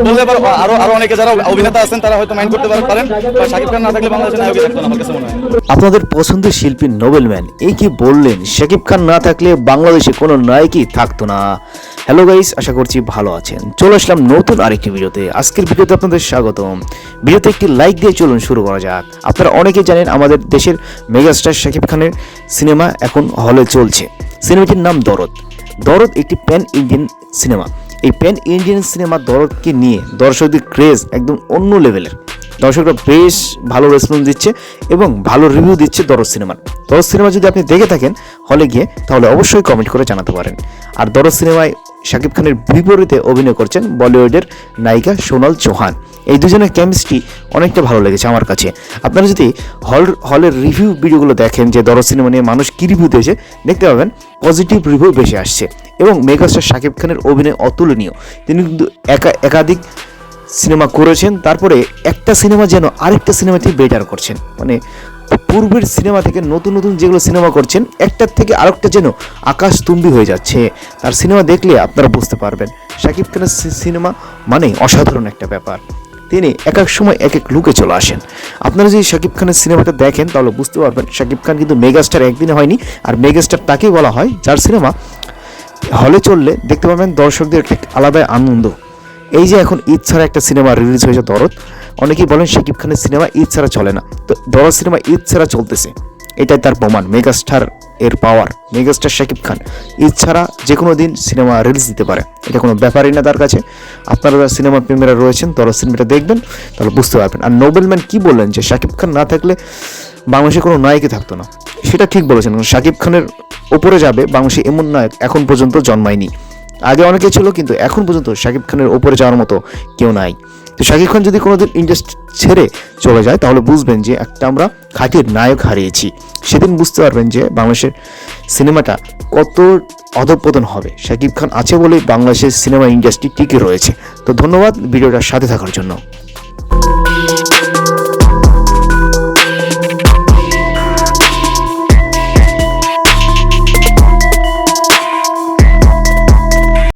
বলতে পারো আরো আরো অনেকে যারা অভিনেতা আছেন তারা হয়তো মাইন্ড করতে পারেন, শাকিব খান না থাকলে বাংলাদেশের নায়কই থাকতো না, আমার কাছে মনে হয়। আপনাদের পছন্দের শিল্পী নোবেলম্যান এই কি বললেন, শাকিব খান না থাকলে বাংলাদেশে কোনো নায়কই থাকতো না। হ্যালো গাইস, আশা করছি ভালো আছেন। চলে আসলাম নতুন আরেকটি ভিডিওতে। আজকের ভিডিওতে আপনাদের স্বাগতম। ভিডিওতে একটি লাইক দিয়ে চলুন শুরু করা যাক। আপনারা অনেকেই জানেন আমাদের দেশের মেগাস্টার শাকিব খানের সিনেমা এখন হলে চলছে। সিনেমাটির নাম দরদ। দরদ একটি প্যান ইন্ডিয়ান সিনেমা। এই প্যান ইন্ডিয়ান সিনেমা দরদকে নিয়ে দর্শকদের ক্রেজ একদম অন্য লেভেলের। দর্শকরা বেশ ভালো রেসপন্স দিচ্ছে এবং ভালো রিভিউ দিচ্ছে দরদ সিনেমার। দরদ সিনেমা যদি আপনি দেখে থাকেন হলে গিয়ে, তাহলে অবশ্যই কমেন্ট করে জানাতে পারেন। আর দরদ সিনেমায় শাকিব খানের বিপরীতে অভিনয় করছেন বলিউডের নায়িকা সোনাল চৌহান। এই দুজনের কেমিস্ট্রি অনেকটা ভালো লেগেছে আমার কাছে। আপনারা যদি হলের রিভিউ ভিডিওগুলো দেখেন যে দরদ সিনেমা নিয়ে মানুষ কী রিভিউ দিয়েছে, দেখতে পাবেন পজিটিভ রিভিউ বেশি আসছে এবং মেগাস্টার শাকিব খানের অভিনয় অতুলনীয়। তিনি কিন্তু একাধিক সিনেমা করেছেন, তারপরে একটা সিনেমা যেন আরেকটা সিনেমা থেকে বেটার করছেন। মানে পূর্বের সিনেমা থেকে নতুন নতুন যেগুলো সিনেমা করছেন, একটার থেকে আরেকটা যেন আকাশতুম্বী হয়ে যাচ্ছে। তার সিনেমা দেখলে আপনারা বুঝতে পারবেন শাকিব খানের সিনেমা মানে অসাধারণ একটা ব্যাপার। তিনি এক এক সময় এক এক লুকে চলে আসেন। আপনারা যদি শাকিব খানের সিনেমাটা দেখেন তাহলে বুঝতে পারবেন শাকিব খান কিন্তু মেগাস্টার একদিনে হয়নি। আর মেগাস্টার তাকেই বলা হয় যার সিনেমা হলে চললে দেখতে পাবেন দর্শকদের একটা আলাদা আনন্দ। এই যে এখন ঈদ ছাড়া একটা সিনেমা রিলিজ হয়েছে দরদ, অনেকেই বলেন শাকিব খানের সিনেমা ঈদ ছাড়া চলে না, তো দরদ সিনেমা ঈদ ছাড়া চলতেছে। এটাই তার প্রমাণ, মেগাস্টার এর পাওয়ার। মেগাস্টার শাকিব খান ঈদ ছাড়া যে কোনো দিন সিনেমা রিলিজ দিতে পারে, এটা কোনো ব্যাপারই না তার কাছে। আপনারা সিনেমা প্রেমীরা রয়েছেন, দরদ সিনেমাটা দেখবেন তাহলে বুঝতে পারবেন। আর নোবেলম্যান কি বললেন যে শাকিব খান না থাকলে বাংলাদেশে কোনো নায়কই থাকতো না, সেটা ঠিক বলেছেন। শাকিব খানের ওপরে যাবে বাংলাদেশে এমন নায়ক এখন পর্যন্ত জন্মায়নি। আগে অনেকে ছিল, কিন্তু এখন পর্যন্ত শাকিব খানের ওপরে যাওয়ার মতো কেউ নাই। তো শাকিব খান যদি কোনোদিন ইন্ডাস্ট্রি ছেড়ে চলে যায় তাহলে বুঝবেন যে একটা আমরা খাঁটি নায়ক হারিয়েছি। সেদিন বুঝতে পারবেন যে বাংলাদেশের সিনেমাটা কত অধঃপতন হবে। শাকিব খান আছে বলেই বাংলাদেশের সিনেমা ইন্ডাস্ট্রি টিকে রয়েছে। তো ধন্যবাদ ভিডিওটার সাথে থাকার জন্য।